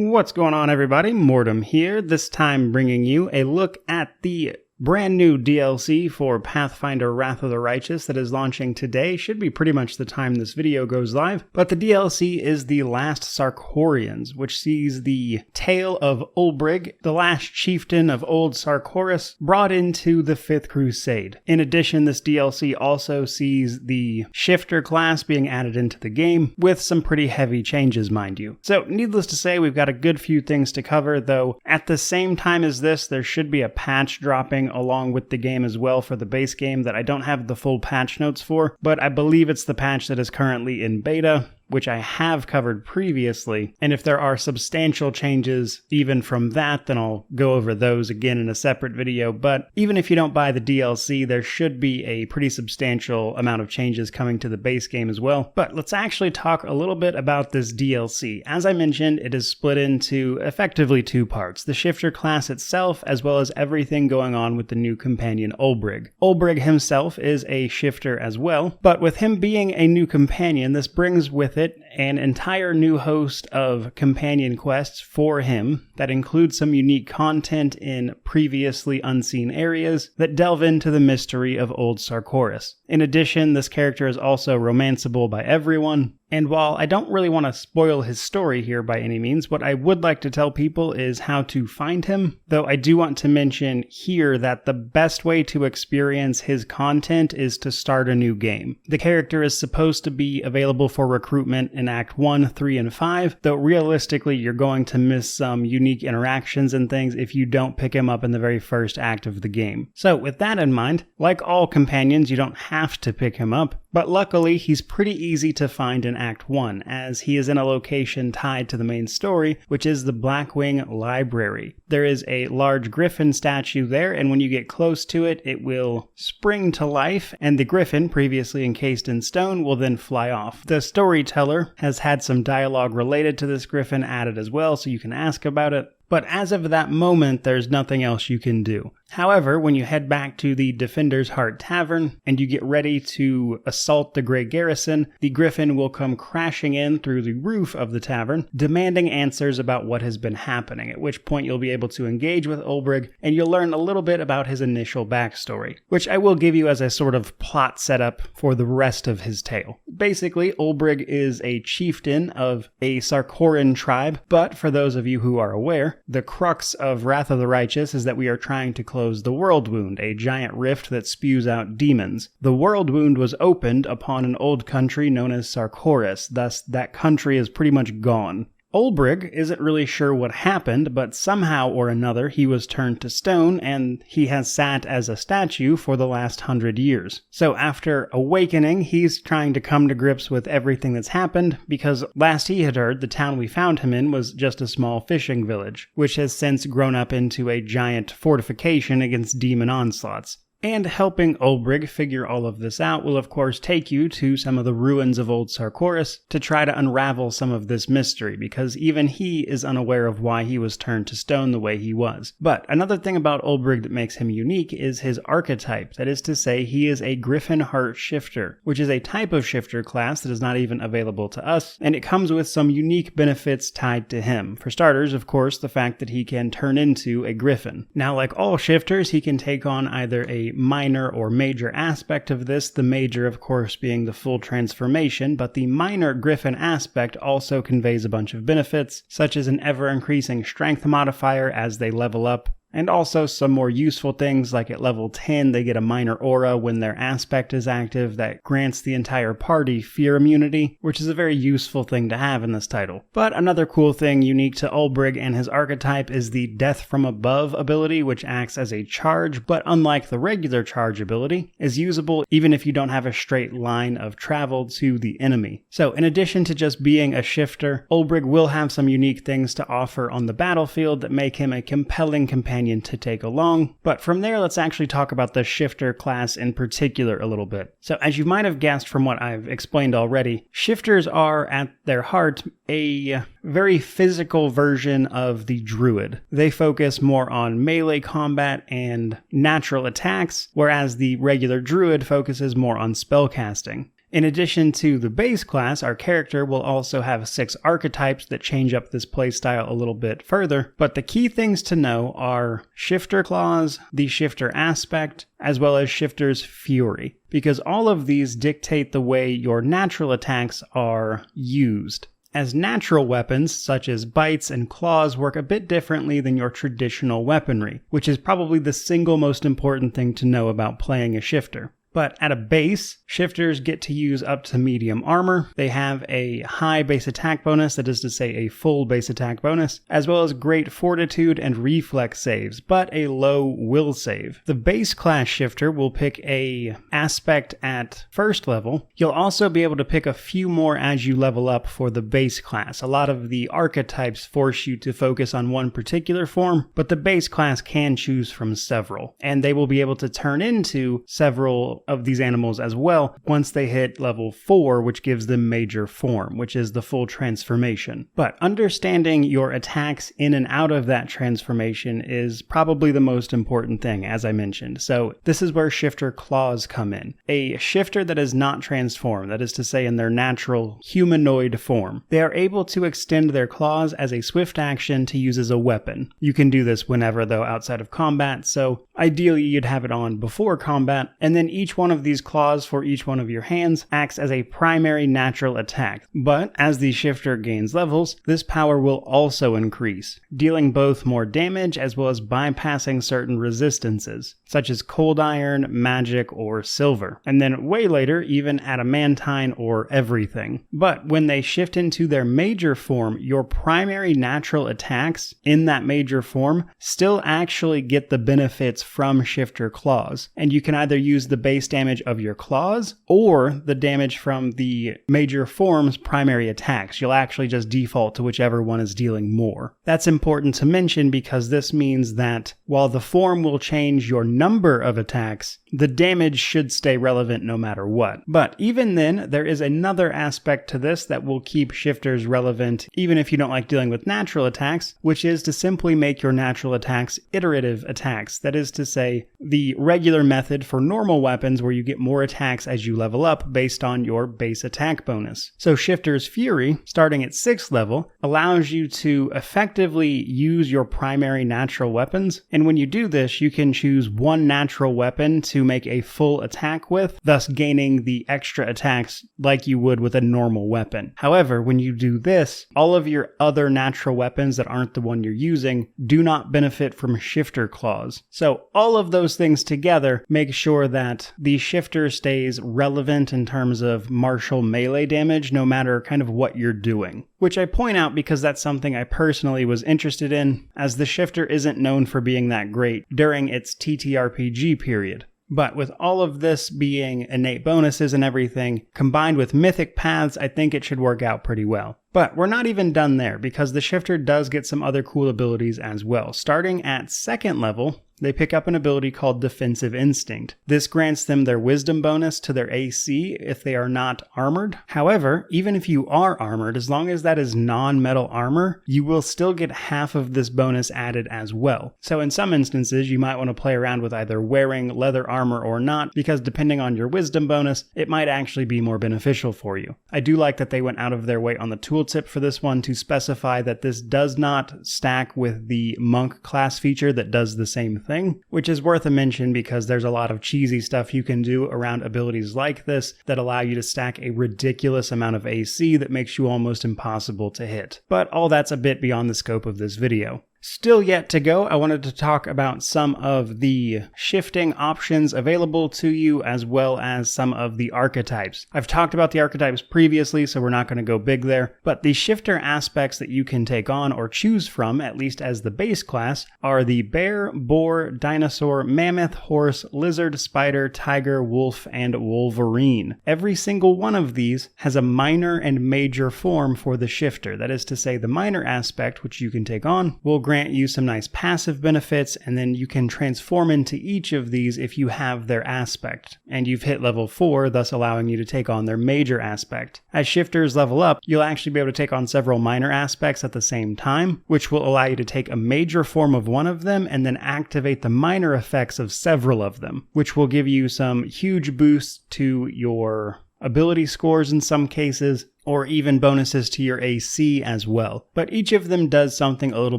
What's going on, everybody? Mortem here, this time bringing you a look at the brand new DLC for Pathfinder Wrath of the Righteous that is launching today. Should be pretty much the time this video goes live. But the DLC is The Last Sarkorians, which sees the tale of Ulbrig, the last chieftain of Old Sarkoris, brought into the 5th Crusade. In addition, this DLC also sees the Shifter class being added into the game, with some pretty heavy changes, mind you. So, needless to say, we've got a good few things to cover, though at the same time as this, there should be a patch dropping along with the game as well for the base game that I don't have the full patch notes for, but I believe it's the patch that is currently in beta, which I have covered previously, and if there are substantial changes even from that, then I'll go over those again in a separate video. But even if you don't buy the DLC, there should be a pretty substantial amount of changes coming to the base game as well. But let's actually talk a little bit about this DLC. As I mentioned, it is split into effectively two parts: the Shifter class itself, as well as everything going on with the new companion Ulbrig. Ulbrig himself is a Shifter as well, but with him being a new companion, this brings with it an entire new host of companion quests for him that includes some unique content in previously unseen areas that delve into the mystery of Old Sarkoris. In addition, this character is also romanceable by everyone, and while I don't really want to spoil his story here by any means, what I would like to tell people is how to find him, though I do want to mention here that the best way to experience his content is to start a new game. The character is supposed to be available for recruitment in Act 1, 3, and 5, though realistically you're going to miss some unique interactions and things if you don't pick him up in the very first act of the game. So with that in mind, like all companions, you don't have to pick him up, but luckily he's pretty easy to find in Act 1, as he is in a location tied to the main story, which is the Blackwing Library. There is a large griffin statue there, and when you get close to it, it will spring to life, and the griffin, previously encased in stone, will then fly off. The storyteller has had some dialogue related to this griffin added as well, so you can ask about it. But as of that moment, there's nothing else you can do. However, when you head back to the Defender's Heart Tavern and you get ready to assault the Grey Garrison, the Griffin will come crashing in through the roof of the tavern, demanding answers about what has been happening, at which point you'll be able to engage with Ulbrig and you'll learn a little bit about his initial backstory, which I will give you as a sort of plot setup for the rest of his tale. Basically, Ulbrig is a chieftain of a Sarkorian tribe, but for those of you who are aware, the crux of Wrath of the Righteous is that we are trying to close the World Wound, a giant rift that spews out demons. The World Wound was opened upon an old country known as Sarkoris, thus that country is pretty much gone. Ulbrig isn't really sure what happened, but somehow or another he was turned to stone, and he has sat as a statue for the last 100 years. So after awakening, he's trying to come to grips with everything that's happened, because last he had heard, the town we found him in was just a small fishing village, which has since grown up into a giant fortification against demon onslaughts. And helping Ulbrig figure all of this out will of course take you to some of the ruins of Old Sarkoris to try to unravel some of this mystery, because even he is unaware of why he was turned to stone the way he was. But another thing about Ulbrig that makes him unique is his archetype, that is to say he is a Griffin Heart Shifter, which is a type of Shifter class that is not even available to us, and it comes with some unique benefits tied to him. For starters, of course, the fact that he can turn into a Griffin. Now, like all Shifters, he can take on either a minor or major aspect of this, the major of course being the full transformation, but the minor Griffin aspect also conveys a bunch of benefits, such as an ever-increasing strength modifier as they level up, and also some more useful things like at level 10 they get a minor aura when their aspect is active that grants the entire party fear immunity, which is a very useful thing to have in this title. But another cool thing unique to Ulbrig and his archetype is the Death from Above ability, which acts as a charge, but unlike the regular charge ability, is usable even if you don't have a straight line of travel to the enemy. So in addition to just being a shifter, Ulbrig will have some unique things to offer on the battlefield that make him a compelling companion to take along, but from there let's actually talk about the Shifter class in particular a little bit. So as you might have guessed from what I've explained already, Shifters are at their heart a very physical version of the Druid. They focus more on melee combat and natural attacks, whereas the regular Druid focuses more on spellcasting. In addition to the base class, our character will also have 6 archetypes that change up this playstyle a little bit further, but the key things to know are Shifter Claws, the Shifter Aspect, as well as Shifter's Fury, because all of these dictate the way your natural attacks are used, as natural weapons such as bites and claws work a bit differently than your traditional weaponry, which is probably the single most important thing to know about playing a shifter. But at a base, shifters get to use up to medium armor. They have a high base attack bonus, that is to say a full base attack bonus, as well as great fortitude and reflex saves, but a low will save. The base class shifter will pick a aspect at first level. You'll also be able to pick a few more as you level up for the base class. A lot of the archetypes force you to focus on one particular form, but the base class can choose from several, and they will be able to turn into several of these animals as well once they hit level 4, which gives them major form, which is the full transformation. But understanding your attacks in and out of that transformation is probably the most important thing, as I mentioned. So this is where Shifter Claws come in. A shifter that is not transformed, that is to say in their natural humanoid form, they are able to extend their claws as a swift action to use as a weapon. You can do this whenever, though, outside of combat, so ideally you'd have it on before combat, and then each one of these claws for each one of your hands acts as a primary natural attack. But as the shifter gains levels, this power will also increase, dealing both more damage as well as bypassing certain resistances, such as cold iron, magic, or silver. And then way later, even adamantine or everything. But when they shift into their major form, your primary natural attacks in that major form still actually get the benefits from Shifter Claws. And you can either use the base damage of your claws or the damage from the major form's primary attacks. You'll actually just default to whichever one is dealing more. That's important to mention because this means that while the form will change your number of attacks, the damage should stay relevant no matter what. But even then, there is another aspect to this that will keep shifters relevant even if you don't like dealing with natural attacks, which is to simply make your natural attacks iterative attacks. That is to say, the regular method for normal weapons where you get more attacks as you level up based on your base attack bonus. So Shifter's Fury, starting at 6th level, allows you to effectively use your primary natural weapons, and when you do this, you can choose one natural weapon to make a full attack with, thus gaining the extra attacks like you would with a normal weapon. However, when you do this, all of your other natural weapons that aren't the one you're using do not benefit from Shifter Claws. So all of those things together make sure that the shifter stays relevant in terms of martial melee damage no matter kind of what you're doing. Which I point out because that's something I personally was interested in, as the shifter isn't known for being that great during its TTRPG period. But with all of this being innate bonuses and everything, combined with mythic paths, I think it should work out pretty well. But we're not even done there, because the shifter does get some other cool abilities as well. Starting at 2nd level, they pick up an ability called Defensive Instinct. This grants them their wisdom bonus to their AC if they are not armored. However, even if you are armored, as long as that is non-metal armor, you will still get half of this bonus added as well. So in some instances, you might want to play around with either wearing leather armor or not, because depending on your wisdom bonus, it might actually be more beneficial for you. I do like that they went out of their way on the tooltip for this one to specify that this does not stack with the monk class feature that does the same thing, which is worth a mention because there's a lot of cheesy stuff you can do around abilities like this that allow you to stack a ridiculous amount of AC that makes you almost impossible to hit. But all that's a bit beyond the scope of this video. Still yet to go, I wanted to talk about some of the shifting options available to you as well as some of the archetypes. I've talked about the archetypes previously, so we're not going to go big there, but the shifter aspects that you can take on or choose from, at least as the base class, are the bear, boar, dinosaur, mammoth, horse, lizard, spider, tiger, wolf, and wolverine. Every single one of these has a minor and major form for the shifter. That is to say, the minor aspect, which you can take on, will grant you some nice passive benefits, and then you can transform into each of these if you have their aspect. And you've hit level 4, thus allowing you to take on their major aspect. As shifters level up, you'll actually be able to take on several minor aspects at the same time, which will allow you to take a major form of one of them and then activate the minor effects of several of them, which will give you some huge boosts to your ability scores in some cases, or even bonuses to your AC as well. But each of them does something a little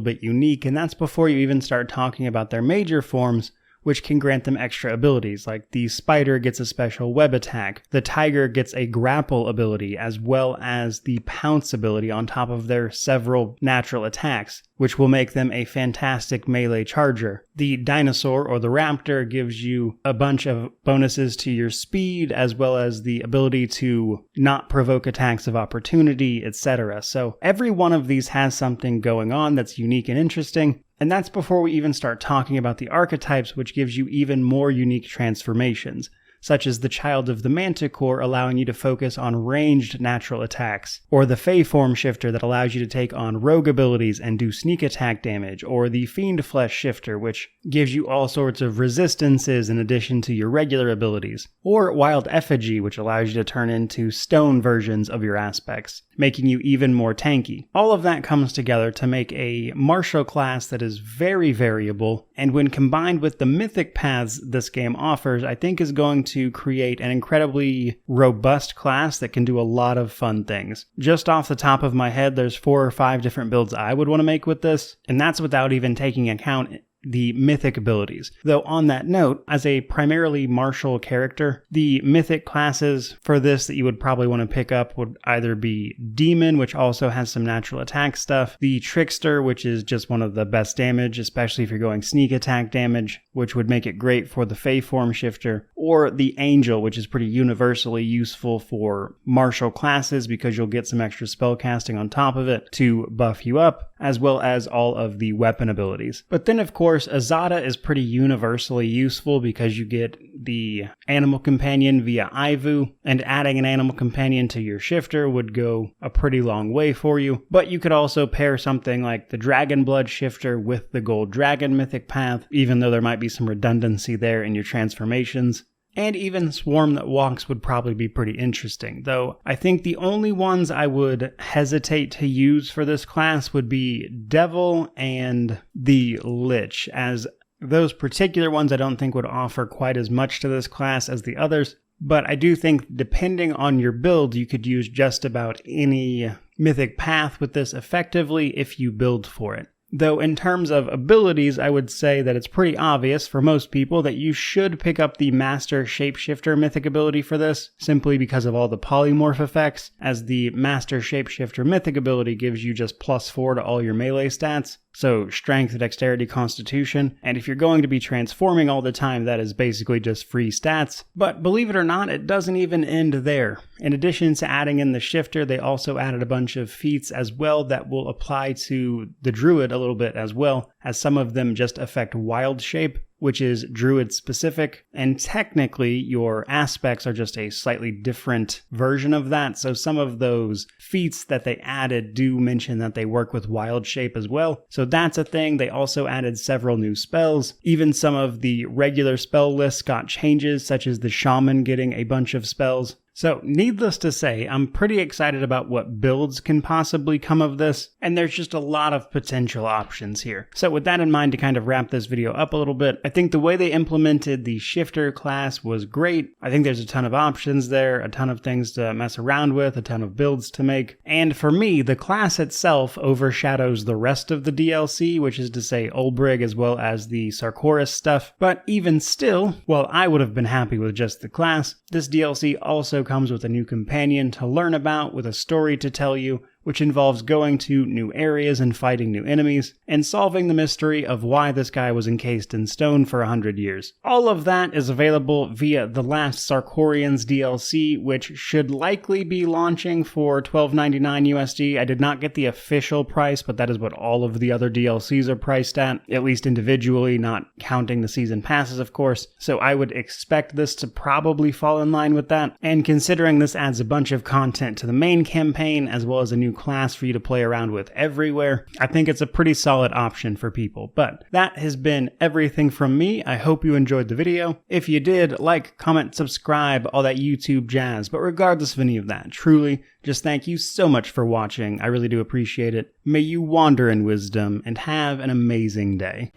bit unique, and that's before you even start talking about their major forms, which can grant them extra abilities, like the spider gets a special web attack, the tiger gets a grapple ability, as well as the pounce ability on top of their several natural attacks, which will make them a fantastic melee charger. The dinosaur or the raptor gives you a bunch of bonuses to your speed, as well as the ability to not provoke attacks of opportunity, etc. So every one of these has something going on that's unique and interesting. And that's before we even start talking about the archetypes, which gives you even more unique transformations, such as the Child of the Manticore allowing you to focus on ranged natural attacks, or the Fey Form Shifter that allows you to take on rogue abilities and do sneak attack damage, or the Fiend Flesh Shifter, which gives you all sorts of resistances in addition to your regular abilities, or Wild Effigy, which allows you to turn into stone versions of your aspects, making you even more tanky. All of that comes together to make a martial class that is very variable, and when combined with the mythic paths this game offers, I think is going to create an incredibly robust class that can do a lot of fun things. Just off the top of my head, there's 4 or 5 different builds I would want to make with this, and that's without even taking account the mythic abilities. Though on that note, as a primarily martial character, the mythic classes for this that you would probably want to pick up would either be Demon, which also has some natural attack stuff, the Trickster, which is just one of the best damage, especially if you're going sneak attack damage, which would make it great for the Fey Form Shifter, or the Angel, which is pretty universally useful for martial classes because you'll get some extra spellcasting on top of it to buff you up, as well as all of the weapon abilities. But then, of course, Azada is pretty universally useful because you get the animal companion via Ivu, and adding an animal companion to your shifter would go a pretty long way for you. But you could also pair something like the Dragon Blood Shifter with the Gold Dragon mythic path, even though there might be some redundancy there in your transformations. And even Swarm That Walks would probably be pretty interesting, though I think the only ones I would hesitate to use for this class would be Devil and the Lich, as those particular ones I don't think would offer quite as much to this class as the others. But I do think depending on your build, you could use just about any mythic path with this effectively if you build for it. Though in terms of abilities, I would say that it's pretty obvious for most people that you should pick up the Master Shapeshifter mythic ability for this, simply because of all the polymorph effects, as the Master Shapeshifter mythic ability gives you just +4 to all your melee stats, so strength, dexterity, constitution, and if you're going to be transforming all the time, that is basically just free stats. But believe it or not, it doesn't even end there. In addition to adding in the shifter, they also added a bunch of feats as well that will apply to the druid a little bit as well, as some of them just affect wild shape, which is druid specific, and technically your aspects are just a slightly different version of that, so some of those feats that they added do mention that they work with wild shape as well, so that's a thing. They also added several new spells. Even some of the regular spell lists got changes, such as the shaman getting a bunch of spells. So, needless to say, I'm pretty excited about what builds can possibly come of this, and there's just a lot of potential options here. So with that in mind, to kind of wrap this video up a little bit, I think the way they implemented the shifter class was great. I think there's a ton of options there, a ton of things to mess around with, a ton of builds to make, and for me, the class itself overshadows the rest of the DLC, which is to say Olbrig as well as the Sarkorians stuff. But even still, while I would have been happy with just the class, this DLC also comes with a new companion to learn about, with a story to tell you, which involves going to new areas and fighting new enemies, and solving the mystery of why this guy was encased in stone for 100 years. All of that is available via the last Sarkorians DLC, which should likely be launching for $12.99 USD. I did not get the official price, but that is what all of the other DLCs are priced at least individually, not counting the season passes, of course. So I would expect this to probably fall in line with that, and considering this adds a bunch of content to the main campaign, as well as a new class for you to play around with everywhere, I think it's a pretty solid option for people. But that has been everything from me. I hope you enjoyed the video. If you did, like, comment, subscribe, all that YouTube jazz. But regardless of any of that, truly, just thank you so much for watching. I really do appreciate it. May you wander in wisdom and have an amazing day.